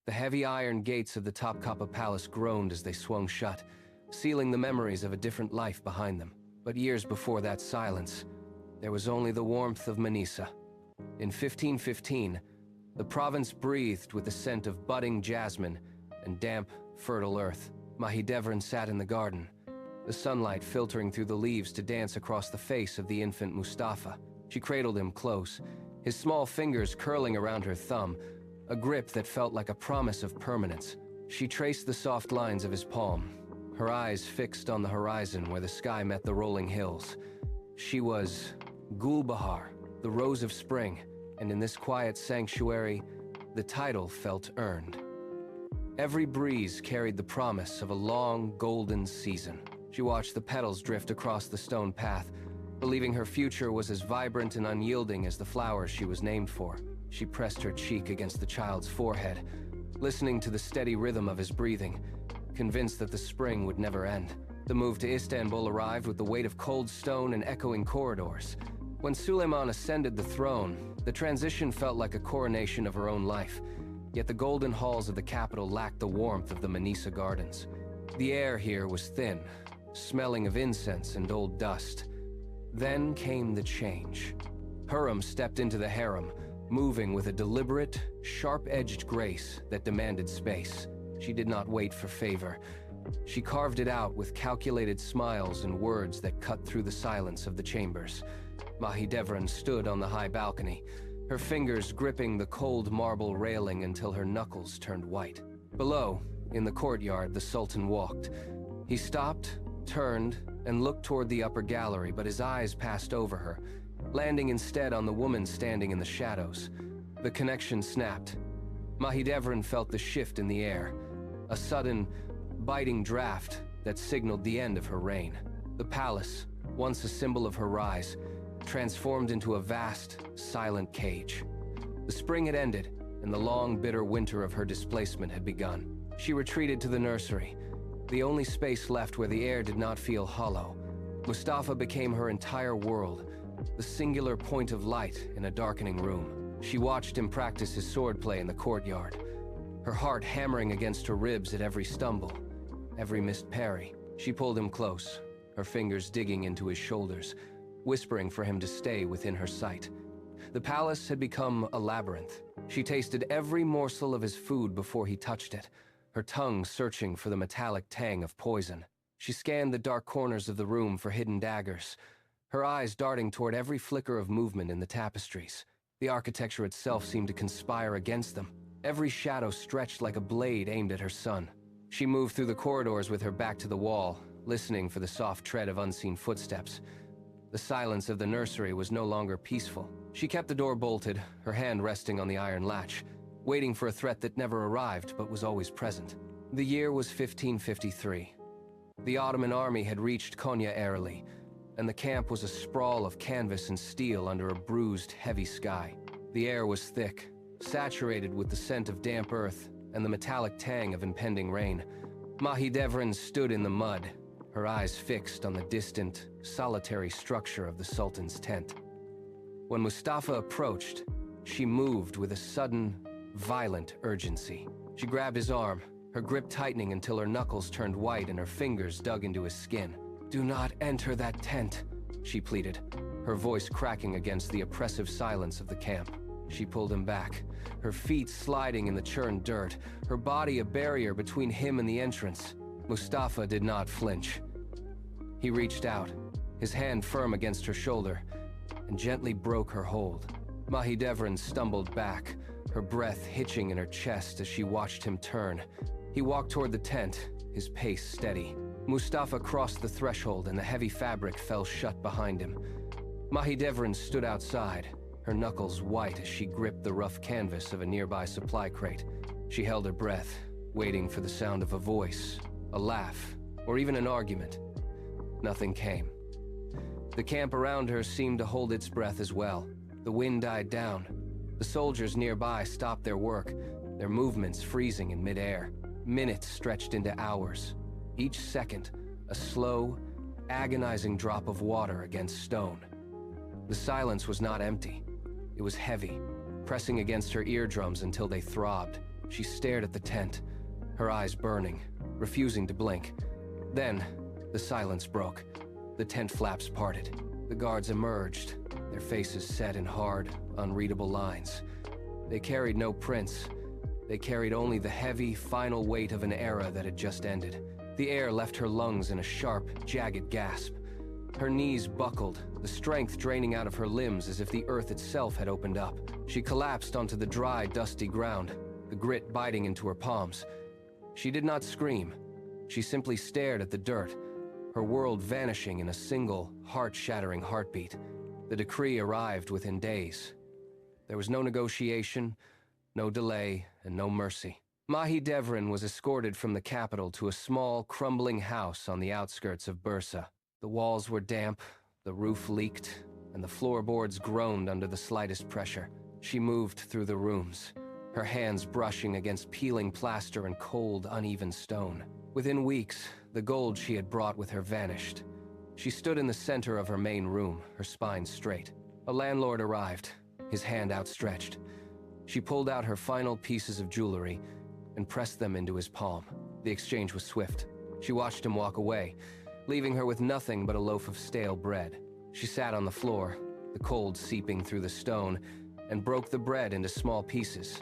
The heavy iron gates of the Topkapi Palace groaned as they swung shut, sealing the memories of a different life behind them. But years before that silence, there was only the warmth of Manisa. In 1515, the province breathed with the scent of budding jasmine and damp, fertile earth. Mahidevran sat in the garden, the sunlight filtering through the leaves to dance across the face of the infant Mustafa. She cradled him close, his small fingers curling around her thumb, a grip that felt like a promise of permanence. She traced the soft lines of his palm, her eyes fixed on the horizon where the sky met the rolling hills. She was Gulbahar, the rose of spring, and in this quiet sanctuary, the title felt earned. Every breeze carried the promise of a long, golden season. She watched the petals drift across the stone path, believing her future was as vibrant and unyielding as the flowers she was named for. She pressed her cheek against the child's forehead, listening to the steady rhythm of his breathing, convinced that the spring would never end. The move to Istanbul arrived with the weight of cold stone and echoing corridors. When Suleiman ascended the throne, the transition felt like a coronation of her own life, yet the golden halls of the capital lacked the warmth of the Manisa gardens. The air here was thin, smelling of incense and old dust. Then came the change. Hürrem stepped into the harem, moving with a deliberate, sharp-edged grace that demanded space. She did not wait for favor. She carved it out with calculated smiles and words that cut through the silence of the chambers. Mahidevran stood on the high balcony, her fingers gripping the cold marble railing until her knuckles turned white. Below, in the courtyard, the Sultan walked. He stopped, turned, and looked toward the upper gallery, but his eyes passed over her, landing instead on the woman standing in the shadows. The connection snapped. Mahidevran felt the shift in the air, a sudden, biting draft that signaled the end of her reign. The palace, once a symbol of her rise, transformed into a vast, silent cage. The spring had ended, and the long, bitter winter of her displacement had begun. She retreated to the nursery, the only space left where the air did not feel hollow. Mustafa became her entire world, the singular point of light in a darkening room. She watched him practice his swordplay in the courtyard, her heart hammering against her ribs at every stumble, every missed parry. She pulled him close, her fingers digging into his shoulders, whispering for him to stay within her sight. The palace had become a labyrinth. She tasted every morsel of his food before he touched it, her tongue searching for the metallic tang of poison. She scanned the dark corners of the room for hidden daggers, her eyes darting toward every flicker of movement in the tapestries. The architecture itself seemed to conspire against them. Every shadow stretched like a blade aimed at her son. She moved through the corridors with her back to the wall, listening for the soft tread of unseen footsteps. The silence of the nursery was no longer peaceful. She kept the door bolted, her hand resting on the iron latch, waiting for a threat that never arrived but was always present. The year was 1553. The Ottoman army had reached Konya early, and the camp was a sprawl of canvas and steel under a bruised, heavy sky. The air was thick, saturated with the scent of damp earth and the metallic tang of impending rain. Mahidevran stood in the mud, her eyes fixed on the distant, solitary structure of the Sultan's tent. When Mustafa approached, she moved with a sudden, violent urgency. She grabbed his arm, her grip tightening until her knuckles turned white and her fingers dug into his skin. "Do not enter that tent," she pleaded, her voice cracking against the oppressive silence of the camp. She pulled him back, her feet sliding in the churned dirt, her body a barrier between him and the entrance. Mustafa did not flinch. He reached out, his hand firm against her shoulder, and gently broke her hold. Mahidevran stumbled back, her breath hitching in her chest as she watched him turn. He walked toward the tent, his pace steady. Mustafa crossed the threshold and the heavy fabric fell shut behind him. Mahidevran stood outside, her knuckles white as she gripped the rough canvas of a nearby supply crate. She held her breath, waiting for the sound of a voice, a laugh, or even an argument. Nothing came. The camp around her seemed to hold its breath as well. The wind died down. The soldiers nearby stopped their work, their movements freezing in midair. Minutes stretched into hours. Each second, a slow, agonizing drop of water against stone. The silence was not empty. It was heavy, pressing against her eardrums until they throbbed. She stared at the tent, her eyes burning, refusing to blink. Then, the silence broke. The tent flaps parted. The guards emerged, their faces set in hard, unreadable lines. They carried no prince. They carried only the heavy, final weight of an era that had just ended. The air left her lungs in a sharp, jagged gasp. Her knees buckled, the strength draining out of her limbs as if the earth itself had opened up. She collapsed onto the dry, dusty ground, the grit biting into her palms. She did not scream. She simply stared at the dirt, her world vanishing in a single, heart-shattering heartbeat. The decree arrived within days. There was no negotiation, no delay, and no mercy. Mahidevran was escorted from the capital to a small, crumbling house on the outskirts of Bursa. The walls were damp, the roof leaked, and the floorboards groaned under the slightest pressure. She moved through the rooms, her hands brushing against peeling plaster and cold, uneven stone. Within weeks, the gold she had brought with her vanished. She stood in the center of her main room, her spine straight. A landlord arrived, his hand outstretched. She pulled out her final pieces of jewelry and pressed them into his palm. The exchange was swift. She watched him walk away, leaving her with nothing but a loaf of stale bread. She sat on the floor, the cold seeping through the stone, and broke the bread into small pieces.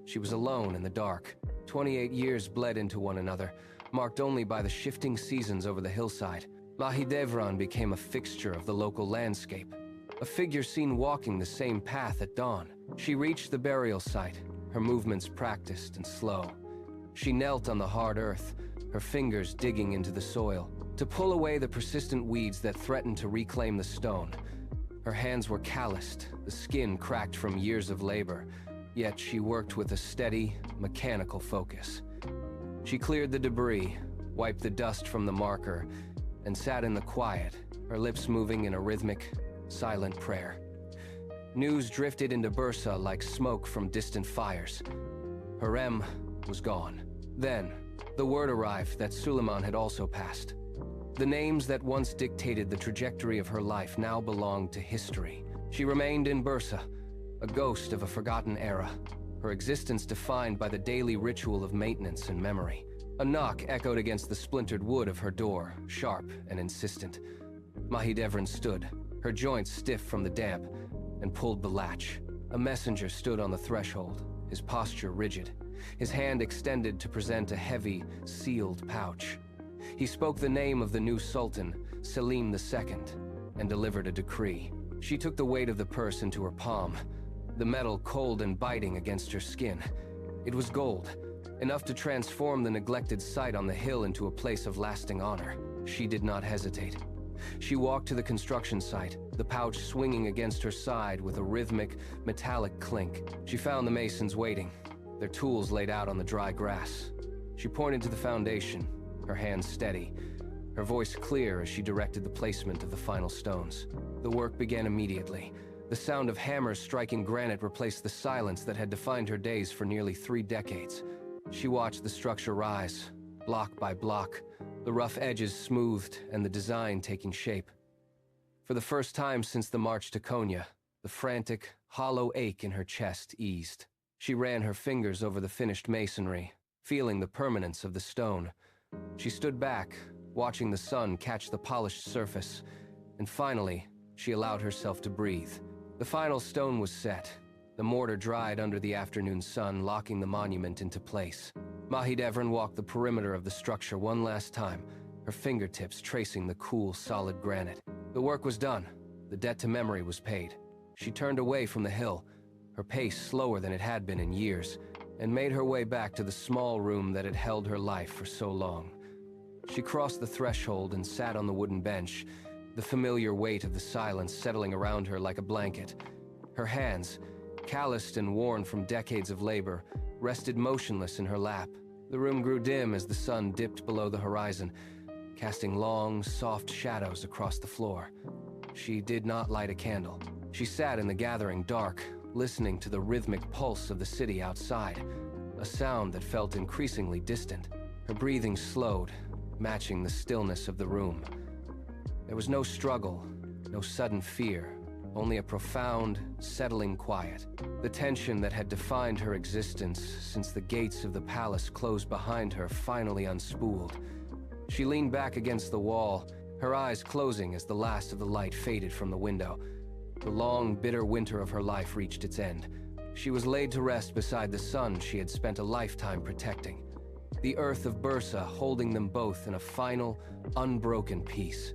She was alone in the dark. 28 years bled into one another, marked only by the shifting seasons over the hillside. Mahidevran became a fixture of the local landscape, a figure seen walking the same path at dawn. She reached the burial site, her movements practiced and slow. She knelt on the hard earth, her fingers digging into the soil, to pull away the persistent weeds that threatened to reclaim the stone. Her hands were calloused, the skin cracked from years of labor, yet she worked with a steady, mechanical focus. She cleared the debris, wiped the dust from the marker, and sat in the quiet, her lips moving in a rhythmic, silent prayer. News drifted into Bursa like smoke from distant fires. Hürrem was gone. Then, the word arrived that Suleiman had also passed. The names that once dictated the trajectory of her life now belonged to history. She remained in Bursa, a ghost of a forgotten era, her existence defined by the daily ritual of maintenance and memory. A knock echoed against the splintered wood of her door, sharp and insistent. Mahidevran stood, her joints stiff from the damp, and pulled the latch. A messenger stood on the threshold, his posture rigid, his hand extended to present a heavy, sealed pouch. He spoke the name of the new Sultan, Selim II, and delivered a decree. She took the weight of the purse into her palm, the metal cold and biting against her skin. It was gold, enough to transform the neglected site on the hill into a place of lasting honor. She did not hesitate. She walked to the construction site, the pouch swinging against her side with a rhythmic, metallic clink. She found the masons waiting, their tools laid out on the dry grass. She pointed to the foundation, her hands steady, her voice clear as she directed the placement of the final stones. The work began immediately. The sound of hammers striking granite replaced the silence that had defined her days for nearly 3 decades. She watched the structure rise, block by block, the rough edges smoothed and the design taking shape. For the first time since the march to Konya, the frantic, hollow ache in her chest eased. She ran her fingers over the finished masonry, feeling the permanence of the stone. She stood back, watching the sun catch the polished surface, and finally, she allowed herself to breathe. The final stone was set. The mortar dried under the afternoon sun, locking the monument into place. Mahidevran walked the perimeter of the structure one last time, her fingertips tracing the cool, solid granite. The work was done. The debt to memory was paid. She turned away from the hill, her pace slower than it had been in years, and made her way back to the small room that had held her life for so long. She crossed the threshold and sat on the wooden bench, the familiar weight of the silence settling around her like a blanket. Her hands, calloused and worn from decades of labor, rested motionless in her lap. The room grew dim as the sun dipped below the horizon, casting long, soft shadows across the floor. She did not light a candle. She sat in the gathering dark, listening to the rhythmic pulse of the city outside, a sound that felt increasingly distant. Her breathing slowed, matching the stillness of the room. There was no struggle, no sudden fear, only a profound, settling quiet. The tension that had defined her existence since the gates of the palace closed behind her finally unspooled. She leaned back against the wall, her eyes closing as the last of the light faded from the window. The long, bitter winter of her life reached its end. She was laid to rest beside the son she had spent a lifetime protecting. The earth of Bursa holding them both in a final, unbroken peace.